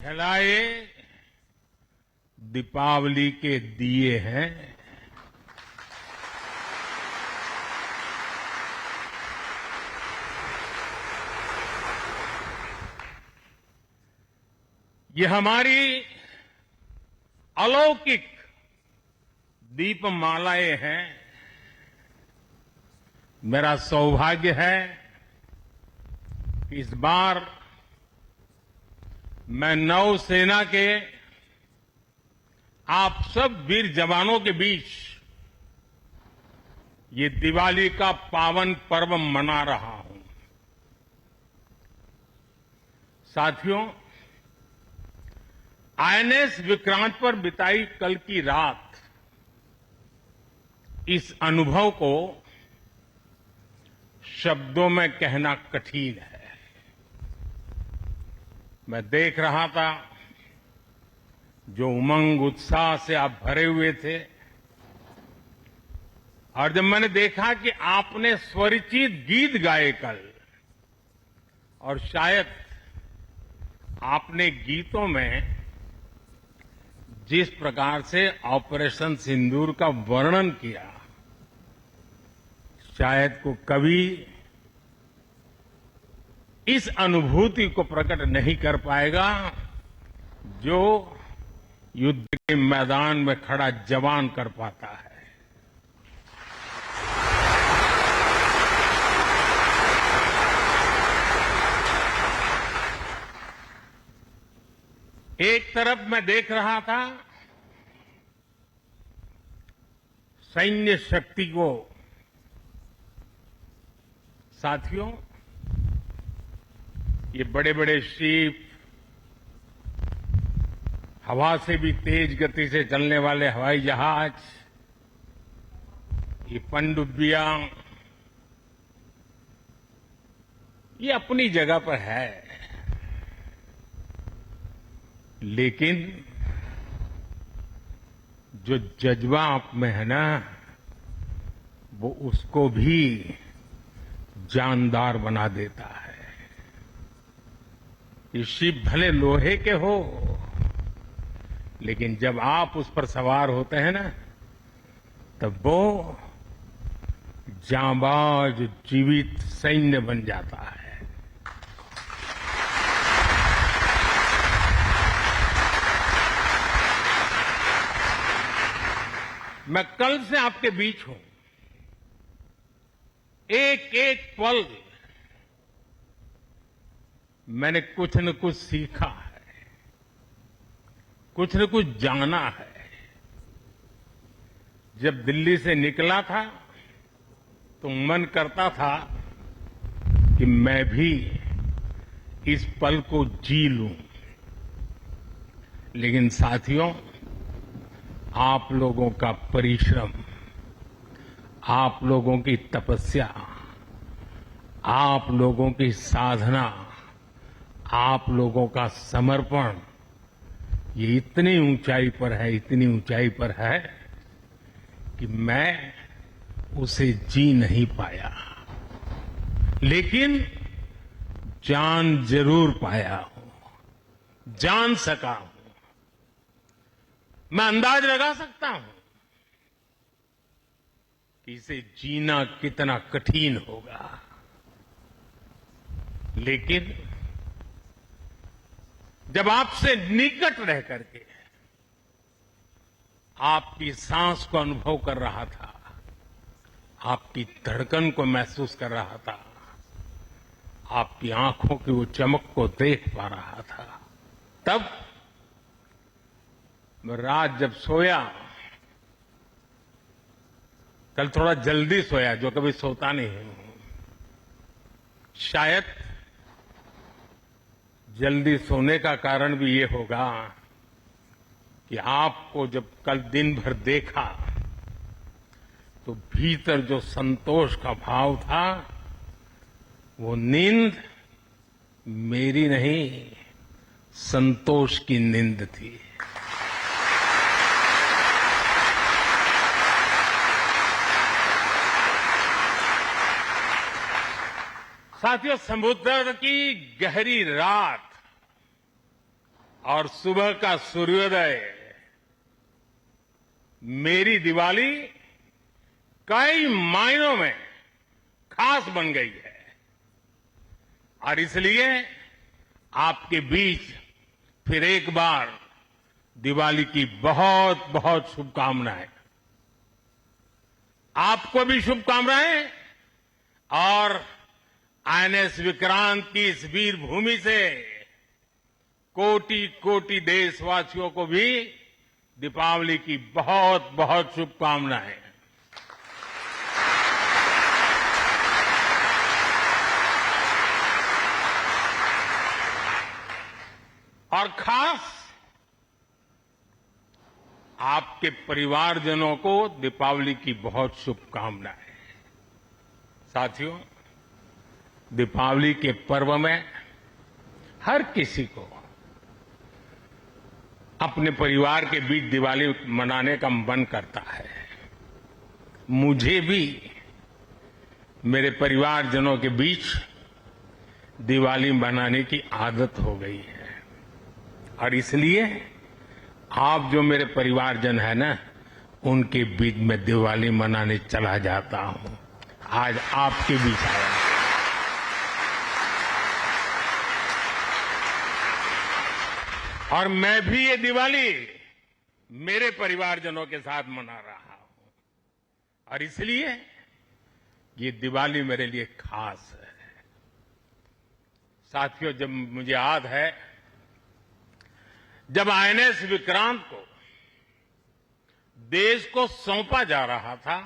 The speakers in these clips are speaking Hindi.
जलाए दीपावली के दिए हैं। ये हमारी अलौकिक दीपमालाएं हैं। मेरा सौभाग्य है कि इस बार मैं नौसेना के आप सब वीर जवानों के बीच ये दिवाली का पावन पर्व मना रहा हूं। साथियों, आईएनएस विक्रांत पर बिताई कल की रात इस अनुभव को शब्दों में कहना कठिन है। मैं देख रहा था जो उमंग उत्साह से आप भरे हुए थे, और जब मैंने देखा कि आपने स्वरचित गीत गाए कल, और शायद आपने गीतों में जिस प्रकार से ऑपरेशन सिंदूर का वर्णन किया, शायद को कभी इस अनुभूति को प्रकट नहीं कर पाएगा जो युद्ध के मैदान में खड़ा जवान कर पाता है। एक तरफ मैं देख रहा था सैन्य शक्ति को। साथियों, ये बड़े बड़े शिप, हवा से भी तेज गति से चलने वाले हवाई जहाज, ये पनडुब्बियां, ये अपनी जगह पर है, लेकिन जो जज्बा आप में है ना, वो उसको भी जानदार बना देता है। ये शिप भले लोहे के हो, लेकिन जब आप उस पर सवार होते हैं ना, तब वो जांबाज जीवित सैन्य बन जाता है। मैं कल से आपके बीच हूं। एक एक पल मैंने कुछ न कुछ सीखा है, कुछ न कुछ जाना है। जब दिल्ली से निकला था तो मन करता था कि मैं भी इस पल को जी लूं, लेकिन साथियों, आप लोगों का परिश्रम, आप लोगों की तपस्या, आप लोगों की साधना, आप लोगों का समर्पण, ये इतनी ऊंचाई पर है, इतनी ऊंचाई पर है कि मैं उसे जी नहीं पाया, लेकिन जान जरूर पाया हूं, जान सका हूं। मैं अंदाज लगा सकता हूं कि इसे जीना कितना कठिन होगा, लेकिन जब आपसे निकट रह करके आपकी सांस को अनुभव कर रहा था, आपकी धड़कन को महसूस कर रहा था, आपकी आंखों की वो चमक को देख पा रहा था, तब मैं रात जब सोया, कल थोड़ा जल्दी सोया, जो कभी सोता नहीं हूं। शायद जल्दी सोने का कारण भी ये होगा कि आपको जब कल दिन भर देखा तो भीतर जो संतोष का भाव था, वो नींद मेरी नहीं, संतोष की नींद थी। साथियों, समुद्र की गहरी रात और सुबह का सूर्योदय मेरी दिवाली कई मायनों में खास बन गई है और इसलिए आपके बीच फिर एक बार दिवाली की बहुत बहुत शुभकामनाएं। आपको भी शुभकामनाएं और आईएनएस विक्रांत की इस वीर भूमि से कोटि कोटि देशवासियों को भी दीपावली की बहुत बहुत शुभकामनाएं। और खास आपके परिवारजनों को दीपावली की बहुत शुभकामनाएं। साथियों, दीपावली के पर्व में हर किसी को अपने परिवार के बीच दिवाली मनाने का मन करता है। मुझे भी मेरे परिवारजनों के बीच दिवाली मनाने की आदत हो गई है और इसलिए आप जो मेरे परिवारजन है ना, उनके बीच में दिवाली मनाने चला जाता हूं। आज आपके बीच आया। और मैं भी ये दिवाली मेरे परिवारजनों के साथ मना रहा हूं और इसलिए ये दिवाली मेरे लिए खास है। साथियों, जब मुझे याद है जब आईएनएस विक्रांत को देश को सौंपा जा रहा था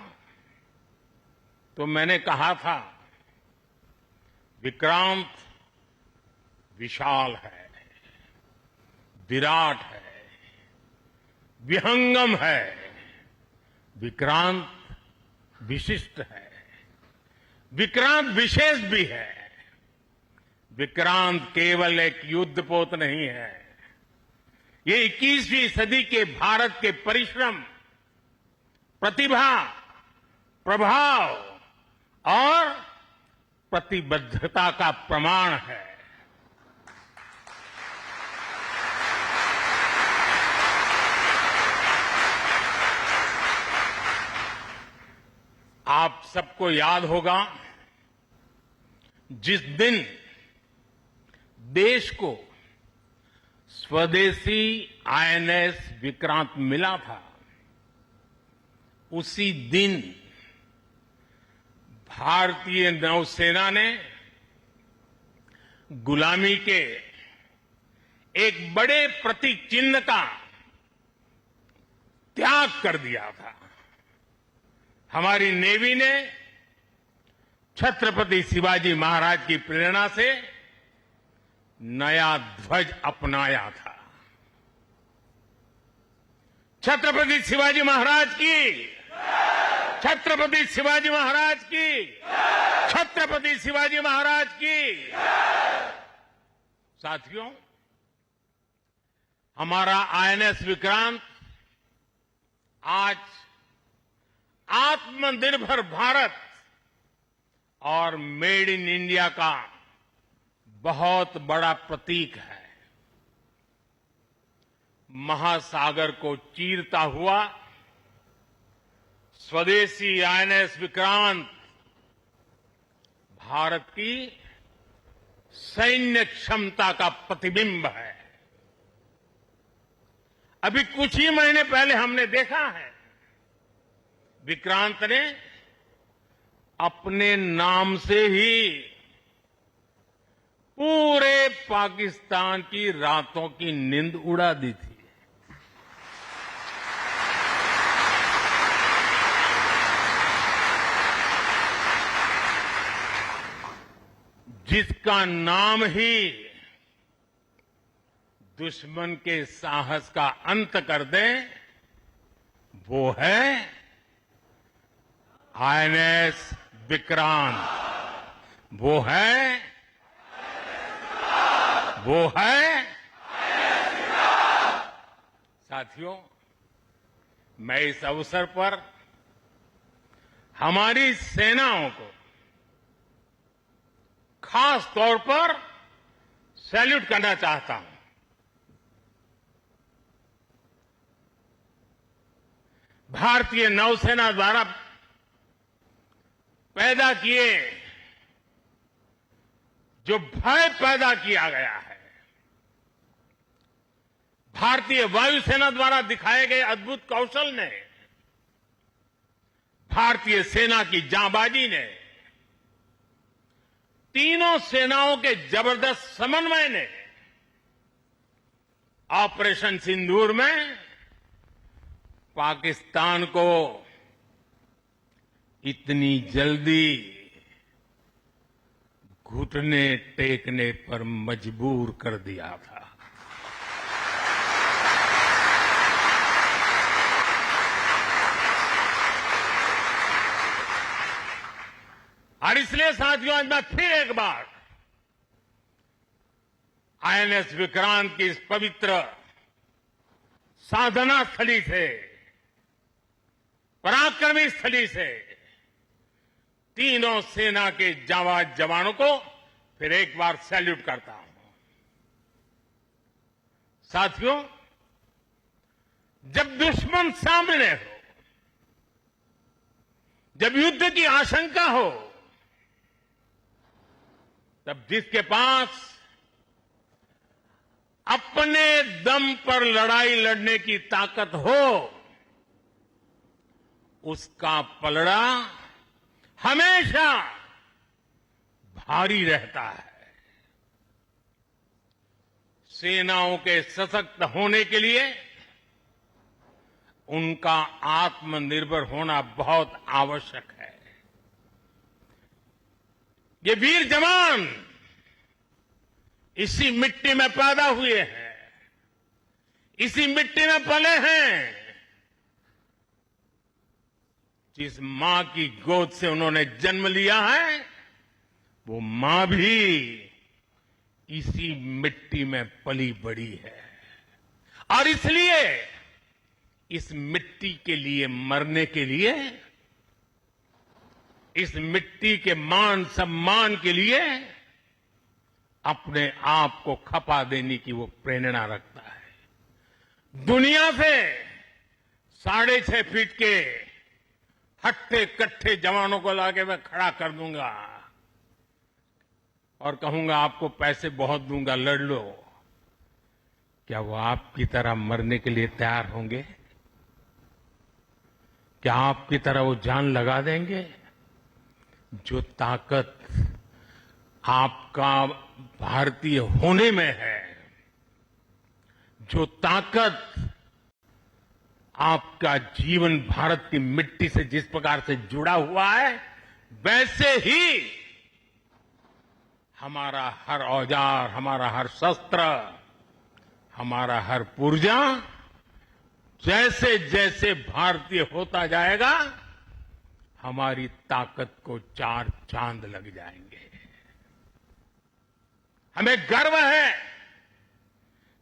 तो मैंने कहा था विक्रांत विशाल है, विराट है, विहंगम है, विक्रांत विशिष्ट है, विक्रांत विशेष भी है। विक्रांत केवल एक युद्धपोत नहीं है, ये 21वीं सदी के भारत के परिश्रम, प्रतिभा, प्रभाव और प्रतिबद्धता का प्रमाण है। आप सबको याद होगा जिस दिन देश को स्वदेशी आईएनएस विक्रांत मिला था, उसी दिन भारतीय नौसेना ने गुलामी के एक बड़े प्रतीक चिन्ह का त्याग कर दिया था। हमारी नेवी ने छत्रपति शिवाजी महाराज की प्रेरणा से नया ध्वज अपनाया था। छत्रपति शिवाजी महाराज की, छत्रपति शिवाजी महाराज की, छत्रपति शिवाजी महाराज की। साथियों, हमारा आईएनएस विक्रांत आज आत्मनिर्भर भारत और मेड इन इंडिया का बहुत बड़ा प्रतीक है। महासागर को चीरता हुआ स्वदेशी आईएनएस विक्रांत भारत की सैन्य क्षमता का प्रतिबिंब है। अभी कुछ ही महीने पहले हमने देखा है विक्रांत ने अपने नाम से ही पूरे पाकिस्तान की रातों की नींद उड़ा दी थी। जिसका नाम ही दुश्मन के साहस का अंत कर दे, वो है आईएनएस विक्रांत। वो है साथियों, मैं इस अवसर पर हमारी सेनाओं को खास तौर पर सैल्यूट करना चाहता हूं। भारतीय नौसेना द्वारा पैदा किए जो भय पैदा किया गया है, भारतीय वायुसेना द्वारा दिखाए गए अद्भुत कौशल ने, भारतीय सेना की जांबाजी ने, तीनों सेनाओं के जबरदस्त समन्वय ने ऑपरेशन सिंदूर में पाकिस्तान को इतनी जल्दी घुटने टेकने पर मजबूर कर दिया था। और इसलिए साथियों, आज मैं फिर एक बार आईएनएस विक्रांत की इस पवित्र साधना स्थली से, पराक्रमी स्थली से तीनों सेना के जांबाज जवानों को फिर एक बार सैल्यूट करता हूं। साथियों, जब दुश्मन सामने हो, जब युद्ध की आशंका हो, तब जिसके पास अपने दम पर लड़ाई लड़ने की ताकत हो, उसका पलड़ा हमेशा भारी रहता है। सेनाओं के सशक्त होने के लिए उनका आत्मनिर्भर होना बहुत आवश्यक है। ये वीर जवान इसी मिट्टी में पैदा हुए हैं, इसी मिट्टी में पले हैं। जिस मां की गोद से उन्होंने जन्म लिया है, वो मां भी इसी मिट्टी में पली बड़ी है। और इसलिए इस मिट्टी के लिए मरने के लिए, इस मिट्टी के मान सम्मान के लिए अपने आप को खपा देने की वो प्रेरणा रखता है। दुनिया से 6.5 फीट के हट्टे कट्टे जवानों को लाके मैं खड़ा कर दूंगा और कहूंगा आपको पैसे बहुत दूंगा, लड़ लो। क्या वो आपकी तरह मरने के लिए तैयार होंगे? क्या आपकी तरह वो जान लगा देंगे? जो ताकत आपका भारतीय होने में है, जो ताकत आपका जीवन भारत की मिट्टी से जिस प्रकार से जुड़ा हुआ है, वैसे ही हमारा हर औजार, हमारा हर शस्त्र, हमारा हर पुर्जा जैसे जैसे भारतीय होता जाएगा, हमारी ताकत को 4 चांद लग जाएंगे। हमें गर्व है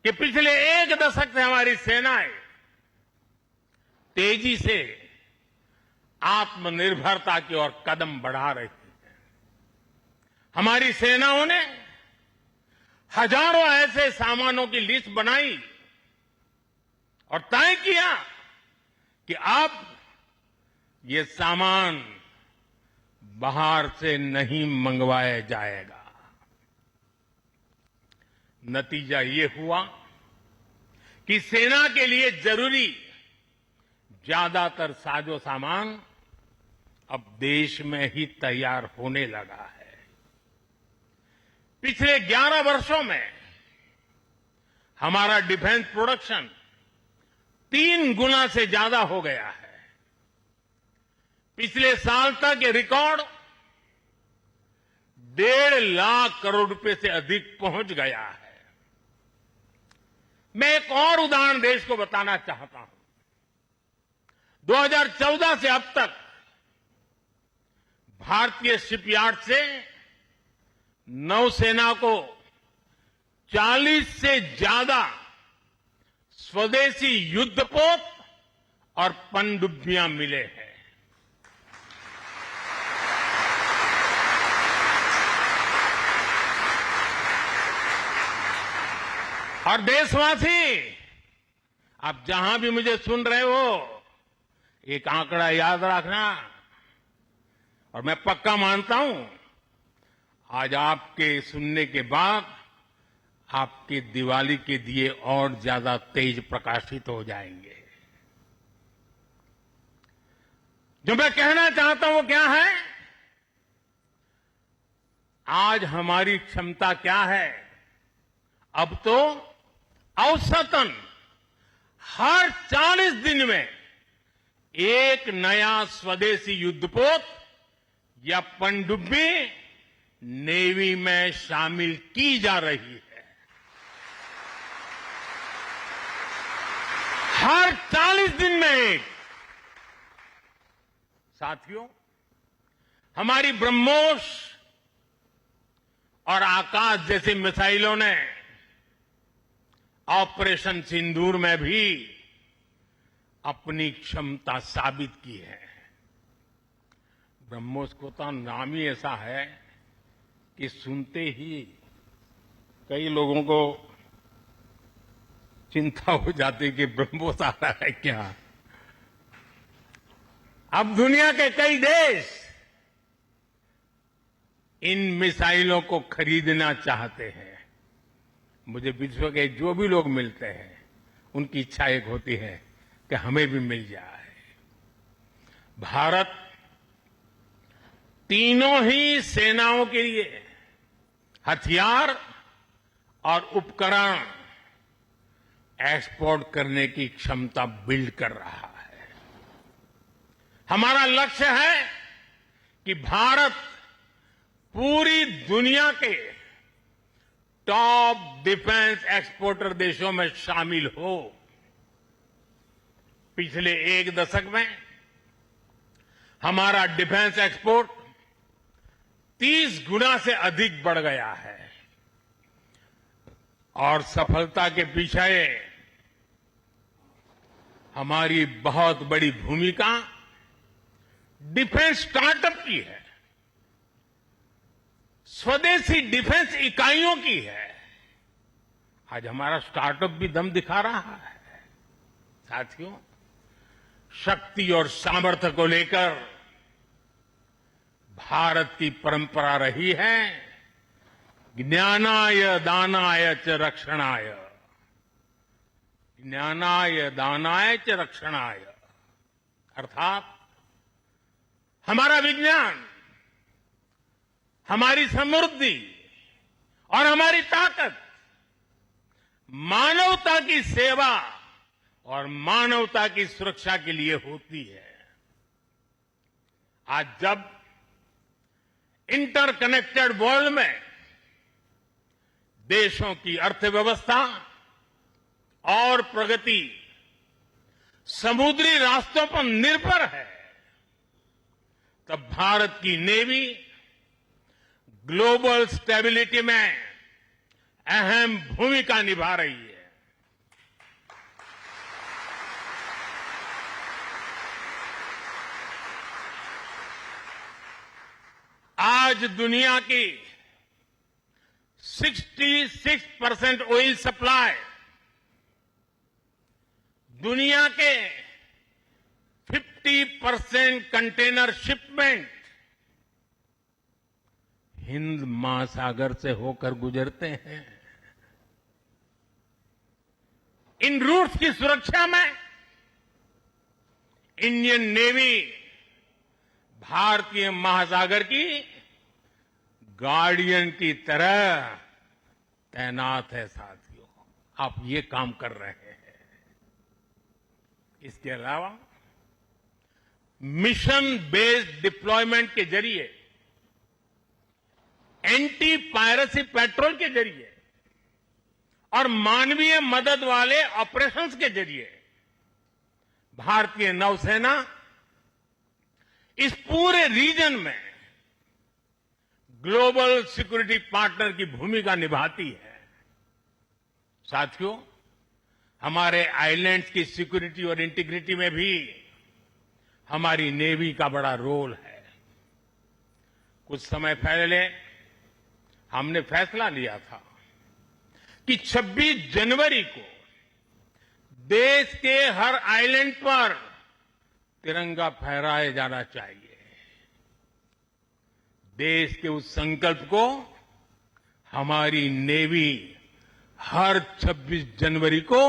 कि पिछले 1 दशक से हमारी सेनाएं तेजी से आत्मनिर्भरता की ओर कदम बढ़ा रही है। हमारी सेनाओं ने हजारों ऐसे सामानों की लिस्ट बनाई और तय किया कि अब ये सामान बाहर से नहीं मंगवाया जाएगा। नतीजा ये हुआ कि सेना के लिए जरूरी ज्यादातर साजो सामान अब देश में ही तैयार होने लगा है। पिछले 11 वर्षों में हमारा डिफेंस प्रोडक्शन 3 गुना से ज्यादा हो गया है। पिछले साल तक ये रिकॉर्ड 1.5 लाख करोड़ रुपए से अधिक पहुंच गया है। मैं एक और उदाहरण देश को बताना चाहता हूं। 2014 से अब तक भारतीय शिपयार्ड से नौसेना को 40 से ज्यादा स्वदेशी युद्धपोत और पनडुब्बियां मिले हैं। और देशवासी, आप जहां भी मुझे सुन रहे हो, एक आंकड़ा याद रखना, और मैं पक्का मानता हूं आज आपके सुनने के बाद आपके दिवाली के दिए और ज्यादा तेज प्रकाशित हो जाएंगे। जो मैं कहना चाहता हूं वो क्या है? आज हमारी क्षमता क्या है? अब तो औसतन हर 40 दिन में एक नया स्वदेशी युद्धपोत या पनडुब्बी नेवी में शामिल की जा रही है। हर 40 दिन में एक। साथियों, हमारी ब्रह्मोस और आकाश जैसी मिसाइलों ने ऑपरेशन सिंदूर में भी अपनी क्षमता साबित की है। ब्रह्मोस को तो नाम ही ऐसा है कि सुनते ही कई लोगों को चिंता हो जाती कि ब्रह्मोस आ रहा है क्या। अब दुनिया के कई देश इन मिसाइलों को खरीदना चाहते हैं। मुझे विश्व के जो भी लोग मिलते हैं उनकी इच्छा एक होती है कि हमें भी मिल जाए। भारत तीनों ही सेनाओं के लिए हथियार और उपकरण एक्सपोर्ट करने की क्षमता बिल्ड कर रहा है। हमारा लक्ष्य है कि भारत पूरी दुनिया के टॉप डिफेंस एक्सपोर्टर देशों में शामिल हो। पिछले एक दशक में हमारा डिफेंस एक्सपोर्ट 30 गुना से अधिक बढ़ गया है और सफलता के पीछे हमारी बहुत बड़ी भूमिका डिफेंस स्टार्टअप की है, स्वदेशी डिफेंस इकाइयों की है। आज हमारा स्टार्टअप भी दम दिखा रहा है। साथियों, शक्ति और सामर्थ्य को लेकर भारत की परंपरा रही है ज्ञानाय दानाय च रक्षणाय। ज्ञानाय दानाय च रक्षणाय अर्थात हमारा विज्ञान, हमारी समृद्धि और हमारी ताकत मानवता की सेवा और मानवता की सुरक्षा के लिए होती है। आज जब इंटरकनेक्टेड वर्ल्ड में देशों की अर्थव्यवस्था और प्रगति समुद्री रास्तों पर निर्भर है, तब भारत की नेवी ग्लोबल स्टेबिलिटी में अहम भूमिका निभा रही है। आज दुनिया की 66% ऑयल सप्लाई, दुनिया के 50% कंटेनर शिपमेंट हिंद महासागर से होकर गुजरते हैं। इन रूट्स की सुरक्षा में इंडियन नेवी भारतीय महासागर की गार्डियन की तरह तैनात है। साथियों, आप ये काम कर रहे हैं। इसके अलावा मिशन बेस्ड डिप्लॉयमेंट के जरिए, एंटी पायरेसी पेट्रोल के जरिए और मानवीय मदद वाले ऑपरेशंस के जरिए भारतीय नौसेना इस पूरे रीजन में ग्लोबल सिक्योरिटी पार्टनर की भूमिका निभाती है। साथियों, हमारे आइलैंड्स की सिक्योरिटी और इंटीग्रिटी में भी हमारी नेवी का बड़ा रोल है। कुछ समय पहले हमने फैसला लिया था कि 26 जनवरी को देश के हर आइलैंड पर तिरंगा फहराया जाना चाहिए। देश के उस संकल्प को हमारी नेवी हर 26 जनवरी को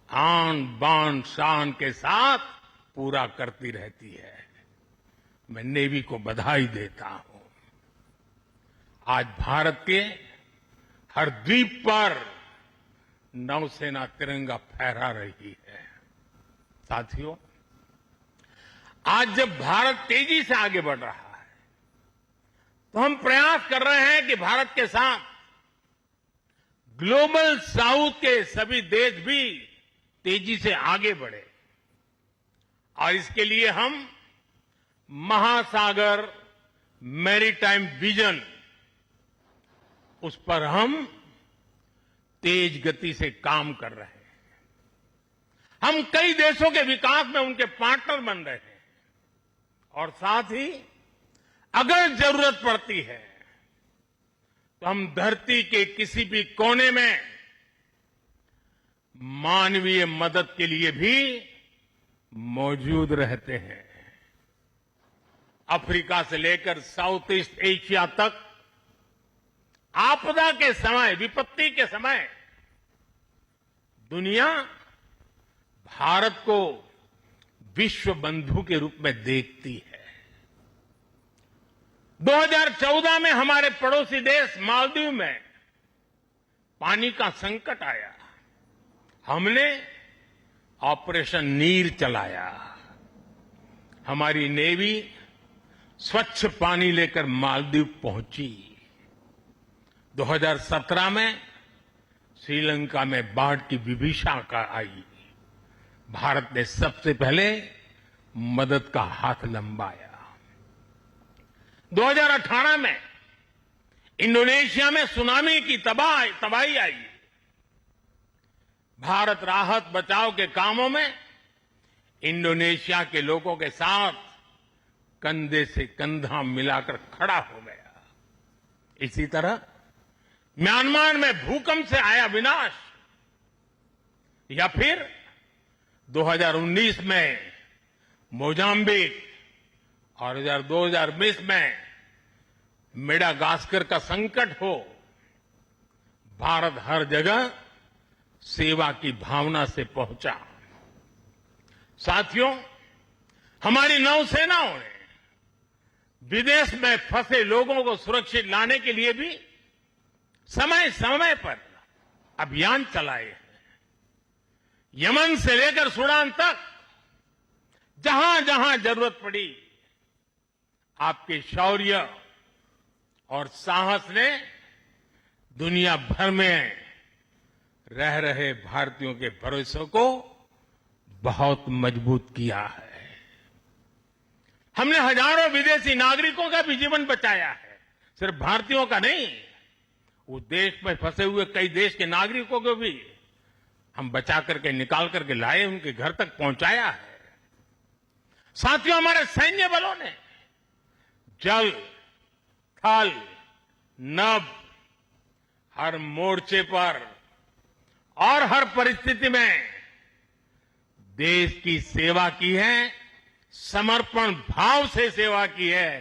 आन बान शान के साथ पूरा करती रहती है। मैं नेवी को बधाई देता हूं। आज भारत के हर द्वीप पर नौसेना तिरंगा फहरा रही है। साथियों, आज जब भारत तेजी से आगे बढ़ रहा है तो हम प्रयास कर रहे हैं कि भारत के साथ ग्लोबल साउथ के सभी देश भी तेजी से आगे बढ़े और इसके लिए हम महासागर मैरीटाइम विजन उस पर हम तेज गति से काम कर रहे हैं। हम कई देशों के विकास में उनके पार्टनर बन रहे हैं और साथ ही अगर जरूरत पड़ती है तो हम धरती के किसी भी कोने में मानवीय मदद के लिए भी मौजूद रहते हैं। अफ्रीका से लेकर साउथ ईस्ट एशिया तक आपदा के समय, विपत्ति के समय दुनिया भारत को विश्व बंधु के रूप में देखती है। 2014 में हमारे पड़ोसी देश मालदीव में पानी का संकट आया। हमने ऑपरेशन नीर चलाया। हमारी नेवी स्वच्छ पानी लेकर मालदीव पहुंची। 2017 में श्रीलंका में बाढ़ की विभीषिका आई। भारत ने सबसे पहले मदद का हाथ लंबाया। 2018 में इंडोनेशिया में सुनामी की तबाही आई। भारत राहत बचाव के कामों में इंडोनेशिया के लोगों के साथ कंधे से कंधा मिलाकर खड़ा हो गया। इसी तरह म्यांमार में भूकंप से आया विनाश, या फिर 2019 में मोजाम्बिक और 2020 में मेडागास्कर का संकट हो, भारत हर जगह सेवा की भावना से पहुंचा। साथियों, हमारी नौसेनाओं ने विदेश में फंसे लोगों को सुरक्षित लाने के लिए भी समय समय पर अभियान चलाए हैं। यमन से लेकर सूडान तक जहां जहां जरूरत पड़ी, आपके शौर्य और साहस ने दुनिया भर में रह रहे भारतीयों के भरोसे को बहुत मजबूत किया है। हमने हजारों विदेशी नागरिकों का भी जीवन बचाया है, सिर्फ भारतीयों का नहीं। उस देश में फंसे हुए कई देश के नागरिकों को भी हम बचा करके निकाल करके लाए, उनके घर तक पहुंचाया है। साथियों, हमारे सैन्य बलों ने जल, थल, नभ हर मोर्चे पर और हर परिस्थिति में देश की सेवा की है, समर्पण भाव से सेवा की है,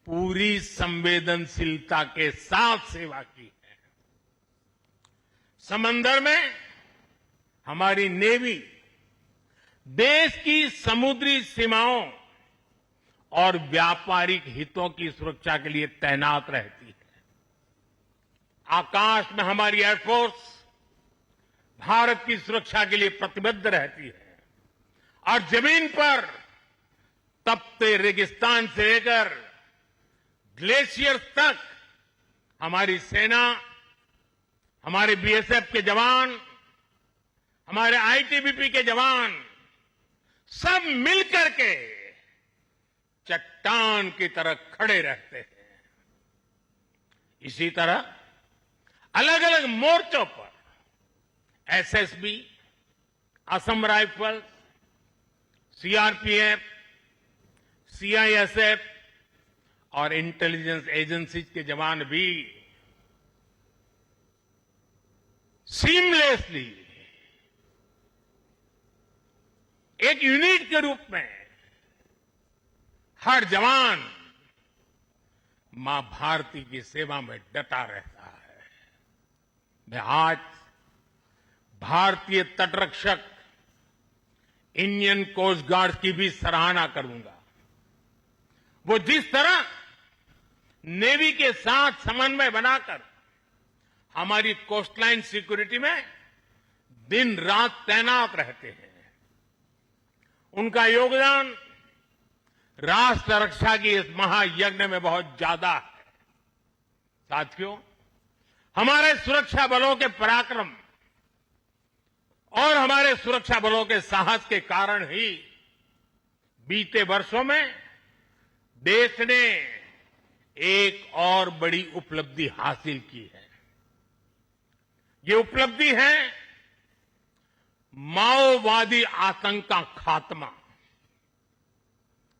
पूरी संवेदनशीलता के साथ सेवा की है। समंदर में हमारी नेवी देश की समुद्री सीमाओं और व्यापारिक हितों की सुरक्षा के लिए तैनात रहती है। आकाश में हमारी एयरफोर्स भारत की सुरक्षा के लिए प्रतिबद्ध रहती है और जमीन पर तपते रेगिस्तान से लेकर ग्लेशियर तक हमारी सेना, हमारे बीएसएफ के जवान, हमारे आईटीबीपी के जवान सब मिलकर के चट्टान की तरह खड़े रहते हैं। इसी तरह अलग अलग मोर्चों पर SSB, Assam rifles, CRPF, CISF और इंटेलिजेंस एजेंसीज के जवान भी सीमलेसली एक यूनिट के रूप में हर जवान मां भारती की सेवा में डटा रहता है। मैं आज भारतीय तटरक्षक इंडियन कोस्ट गार्ड की भी सराहना करूंगा। वो जिस तरह नेवी के साथ समन्वय बनाकर हमारी कोस्टलाइन सिक्योरिटी में दिन रात तैनात रहते हैं, उनका योगदान राष्ट्र रक्षा की इस महायज्ञ में बहुत ज्यादा है। साथियों, हमारे सुरक्षा बलों के पराक्रम और हमारे सुरक्षा बलों के साहस के कारण ही बीते वर्षों में देश ने एक और बड़ी उपलब्धि हासिल की है। ये उपलब्धि है माओवादी आतंक का खात्मा।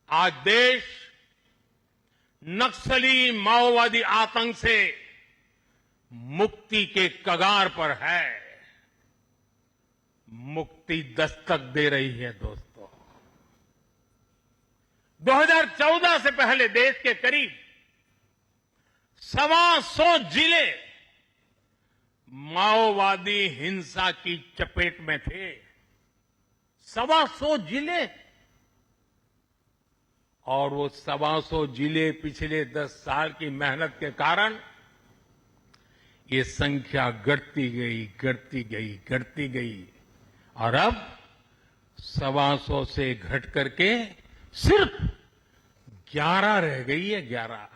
आज देश नक्सली माओवादी आतंक से मुक्ति के कगार पर है। मुक्ति दस्तक दे रही है दोस्तों। 2014 से पहले देश के करीब 125 जिले माओवादी हिंसा की चपेट में थे। 125 जिले, और वो 125 जिले पिछले 10 साल की मेहनत के कारण ये संख्या घटती गई और अब 125 से घट करके सिर्फ 11 रह गई है। 11।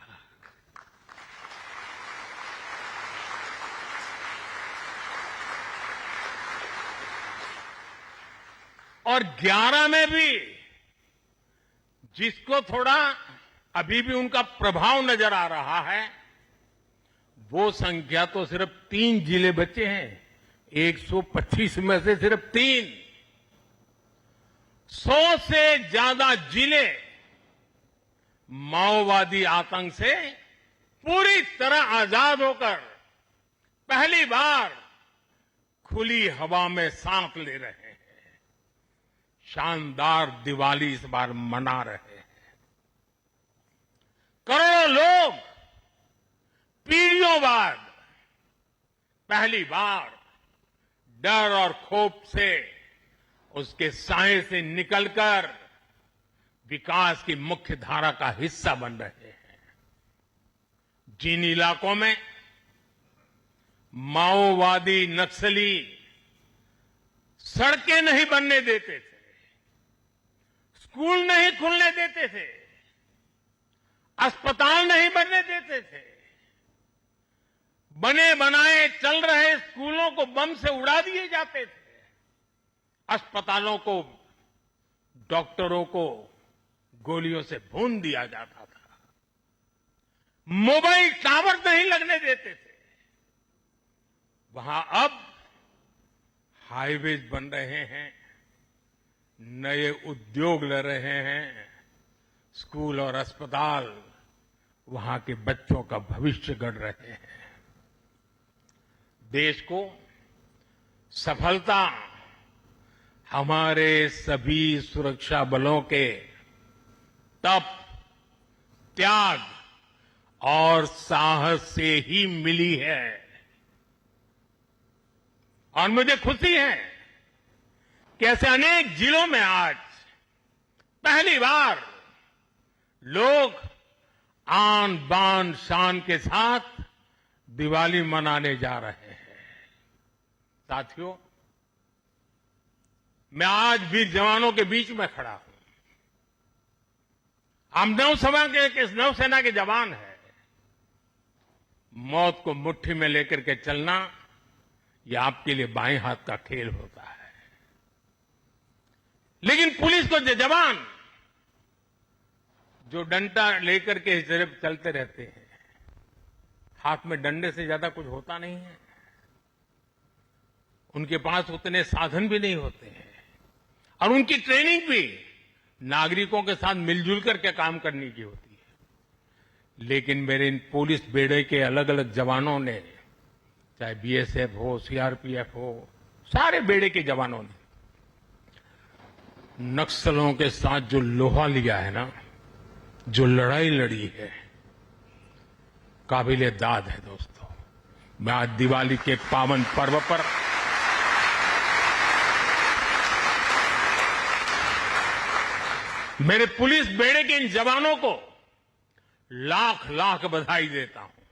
और 11 में भी जिसको थोड़ा अभी भी उनका प्रभाव नजर आ रहा है, वो संख्या तो सिर्फ 3 जिले बचे हैं। 125 में से सिर्फ 3। 100 से ज्यादा जिले माओवादी आतंक से पूरी तरह आजाद होकर पहली बार खुली हवा में सांस ले रहे हैं। शानदार दिवाली इस बार मना रहे हैं। करोड़ों लोग पीढ़ियों बाद पहली बार डर और खौफ से, उसके साए से निकलकर विकास की मुख्य धारा का हिस्सा बन रहे हैं। जिन इलाकों में माओवादी नक्सली सड़कें नहीं बनने देते थे, स्कूल नहीं खुलने देते थे, अस्पताल नहीं बनने देते थे, बने बनाए चल रहे स्कूलों को बम से उड़ा दिए जाते थे, अस्पतालों को, डॉक्टरों को गोलियों से भून दिया जाता था, मोबाइल टावर नहीं लगने देते थे, वहां अब हाईवेज बन रहे हैं, नए उद्योग ले रहे हैं, स्कूल और अस्पताल वहां के बच्चों का भविष्य गढ़ रहे हैं। देश को सफलता हमारे सभी सुरक्षा बलों के तप, त्याग और साहस से ही मिली है। और मुझे खुशी है कि ऐसे अनेक जिलों में आज पहली बार लोग आन बान शान के साथ दिवाली मनाने जा रहे हैं। साथियों, मैं आज वीर जवानों के बीच में खड़ा हूं। हम नौसेना के जवान हैं। मौत को मुट्ठी में लेकर के चलना, यह आपके लिए बाएं हाथ का खेल होता है। लेकिन पुलिस को जवान जो डंडा लेकर के सिर्फ चलते रहते हैं, हाथ में डंडे से ज्यादा कुछ होता नहीं है, उनके पास उतने साधन भी नहीं होते हैं, और उनकी ट्रेनिंग भी नागरिकों के साथ मिलजुल करके काम करने की होती है। लेकिन मेरे इन पुलिस बेड़े के अलग अलग जवानों ने, चाहे बीएसएफ हो, सीआरपीएफ हो, सारे बेड़े के जवानों ने नक्सलों के साथ जो लोहा लिया है ना, जो लड़ाई लड़ी है, काबिले दाद है दोस्तों। मैं आज दिवाली के पावन पर्व पर मेरे पुलिस बेड़े के इन जवानों को लाख लाख बधाई देता हूं।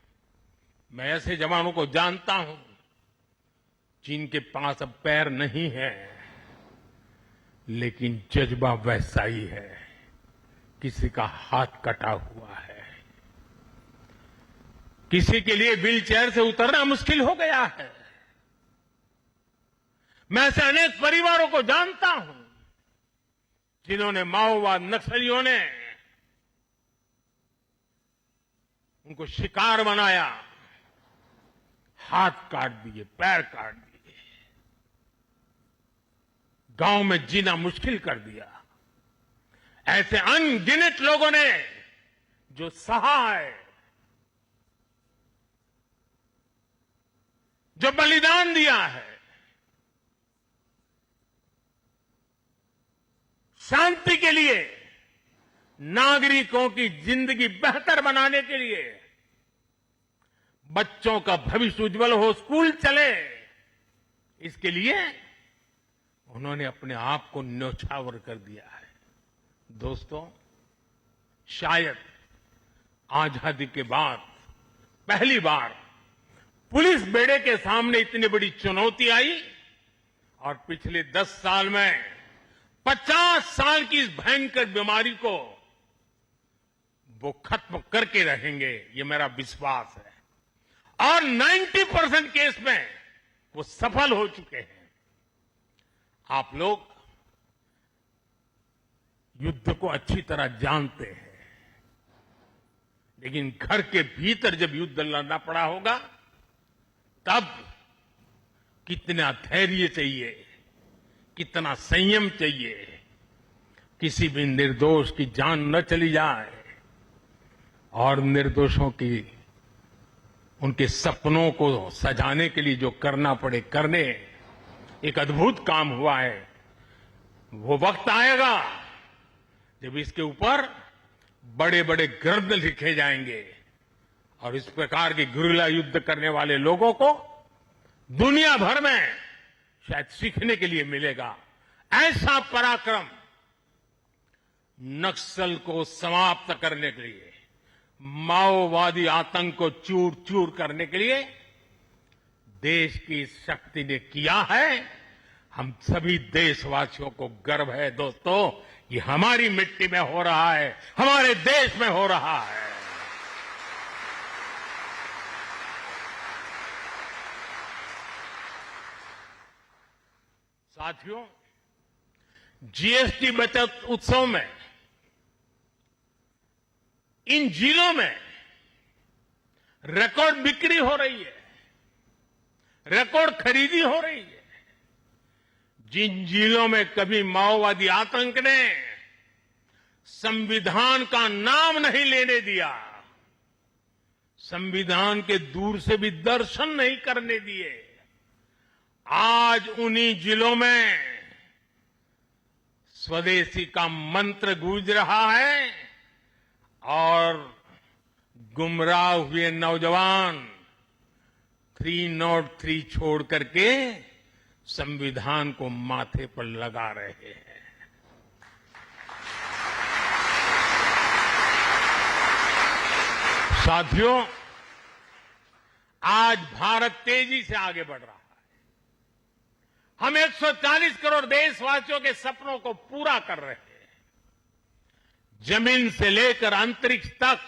मैं ऐसे जवानों को जानता हूं जिनके पास अब पैर नहीं है, लेकिन जज्बा वैसा ही है। किसी का हाथ कटा हुआ है, किसी के लिए व्हील चेयर से उतरना मुश्किल हो गया है। मैं ऐसे अनेक परिवारों को जानता हूं जिन्होंने माओवाद नक्सलियों ने उनको शिकार बनाया, हाथ काट दिए, पैर काट दिए, गांव में जीना मुश्किल कर दिया। ऐसे अनगिनत लोगों ने जो सहा है, जो बलिदान दिया है, शांति के लिए, नागरिकों की जिंदगी बेहतर बनाने के लिए, बच्चों का भविष्य उज्जवल हो, स्कूल चले, इसके लिए उन्होंने अपने आप को न्यौछावर कर दिया है। दोस्तों, शायद आजादी के बाद पहली बार पुलिस बेड़े के सामने इतनी बड़ी चुनौती आई और पिछले 10 साल में 50 साल की इस भयंकर बीमारी को वो खत्म करके रहेंगे, ये मेरा विश्वास है। और 90% केस में वो सफल हो चुके हैं। आप लोग युद्ध को अच्छी तरह जानते हैं, लेकिन घर के भीतर जब युद्ध लड़ना पड़ा होगा, तब कितना धैर्य चाहिए, कितना संयम चाहिए, किसी भी निर्दोष की जान न चली जाए और निर्दोषों की उनके सपनों को सजाने के लिए जो करना पड़े करने। एक अद्भुत काम हुआ है। वो वक्त आएगा जब इसके ऊपर बड़े बड़े ग्रंथ लिखे जाएंगे और इस प्रकार के गुरिल्ला युद्ध करने वाले लोगों को दुनिया भर में शायद सीखने के लिए मिलेगा। ऐसा पराक्रम नक्सल को समाप्त करने के लिए, माओवादी आतंक को चूर चूर करने के लिए देश की शक्ति ने किया है। हम सभी देशवासियों को गर्व है दोस्तों, ये हमारी मिट्टी में हो रहा है, हमारे देश में हो रहा है। साथियों, जीएसटी बचत उत्सव में इन जिलों में रिकॉर्ड बिक्री हो रही है, रिकॉर्ड खरीदी हो रही है। जिन जिलों में कभी माओवादी आतंक ने संविधान का नाम नहीं लेने दिया, संविधान के दूर से भी दर्शन नहीं करने दिए, आज उन्हीं जिलों में स्वदेशी का मंत्र गूंज रहा है और गुमराह हुए नौजवान 303 छोड़ करके संविधान को माथे पर लगा रहे हैं। साथियों, आज भारत तेजी से आगे बढ़ रहा है। हम 140 करोड़ देशवासियों के सपनों को पूरा कर रहे हैं। जमीन से लेकर अंतरिक्ष तक,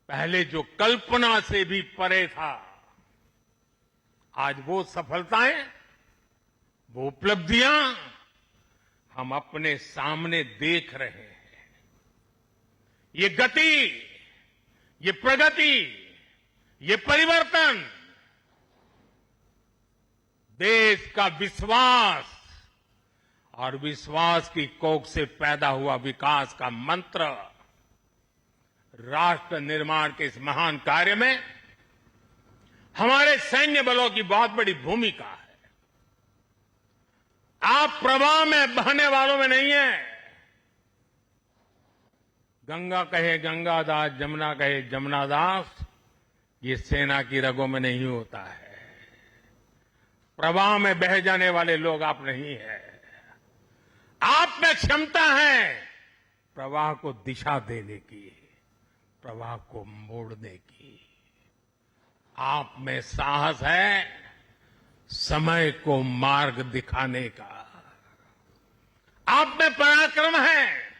पहले जो कल्पना से भी परे था, आज वो सफलताएं, वो उपलब्धियां हम अपने सामने देख रहे हैं। ये गति, ये प्रगति, ये परिवर्तन देश का विश्वास और विश्वास की कोख से पैदा हुआ विकास का मंत्र, राष्ट्र निर्माण के इस महान कार्य में हमारे सैन्य बलों की बहुत बड़ी भूमिका है। आप प्रवाह में बहने वालों में नहीं है, गंगा कहे गंगादास, जमुना कहे जमुनादास, ये सेना की रगों में नहीं होता है। प्रवाह में बह जाने वाले लोग आप नहीं है। आप में क्षमता है प्रवाह को दिशा देने की, प्रवाह को मोड़ने की। आप में साहस है समय को मार्ग दिखाने का। आप में पराक्रम है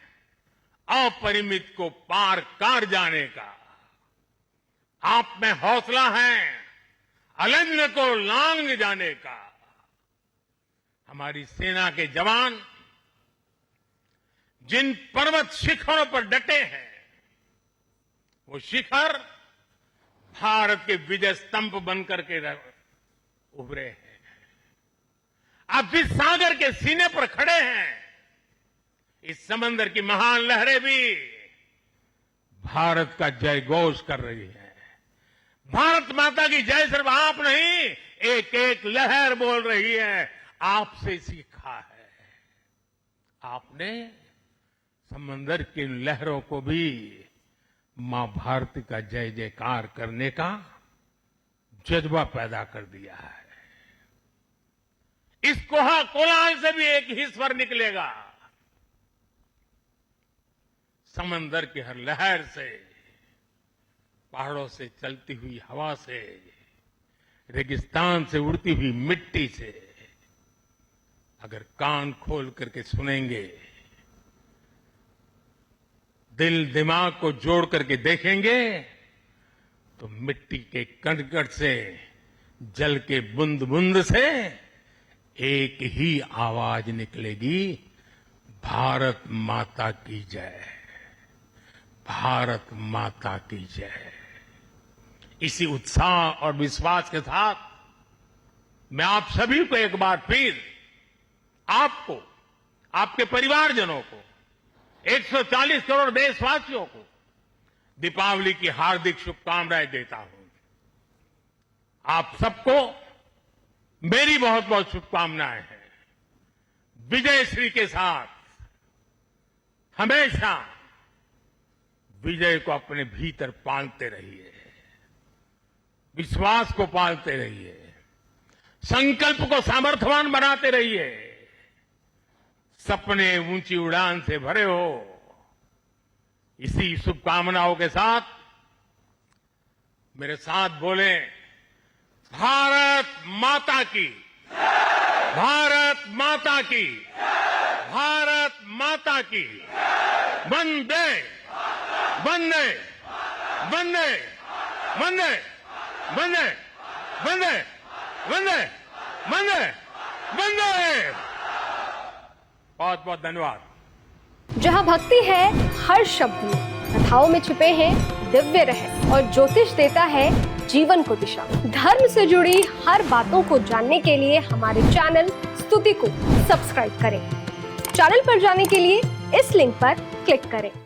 अपरिमित को पार कर जाने का। आप में हौसला है अलिंद को लांग जाने का। हमारी सेना के जवान जिन पर्वत शिखरों पर डटे हैं, वो शिखर भारत के विजय स्तंभ बनकर के उभरे हैं। आप जिस सागर के सीने पर खड़े हैं, इस समंदर की महान लहरें भी भारत का जय घोष कर रही है। भारत माता की जय सिर्फ आप नहीं, एक एक लहर बोल रही है। आपसे सीखा है। आपने समंदर की लहरों को भी मां भारती का जय जयकार करने का जज्बा पैदा कर दिया है। इस कोलाहल से भी एक ही स्वर निकलेगा। समंदर की हर लहर से, पहाड़ों से चलती हुई हवा से, रेगिस्तान से उड़ती हुई मिट्टी से अगर कान खोल करके सुनेंगे, दिल दिमाग को जोड़ करके देखेंगे, तो मिट्टी के कण-कण से, जल के बूंद बूंद से एक ही आवाज निकलेगी, भारत माता की जय, भारत माता की जय। इसी उत्साह और विश्वास के साथ मैं आप सभी को एक बार फिर, आपको, आपके परिवारजनों को, 140 करोड़ देशवासियों को दीपावली की हार्दिक शुभकामनाएं देता हूं। आप सबको मेरी बहुत बहुत शुभकामनाएं हैं। विजयश्री के साथ हमेशा विजय को अपने भीतर पालते रहिए, विश्वास को पालते रहिए, संकल्प को सामर्थ्यवान बनाते रहिए। सपने ऊंची उड़ान से भरे हो। इसी शुभकामनाओं के साथ मेरे साथ बोले, भारत माता की, भारत माता की, भारत माता की, वंदे वंदे वंदे वंदे वंदे वंदे वंदे वंदे वंदे। बहुत बहुत धन्यवाद। जहाँ भक्ति है हर शब्द में, कथाओं में छुपे हैं दिव्य रहस्य और ज्योतिष देता है जीवन को दिशा। धर्म से जुड़ी हर बातों को जानने के लिए हमारे चैनल स्तुति को सब्सक्राइब करें। चैनल पर जाने के लिए इस लिंक पर क्लिक करें।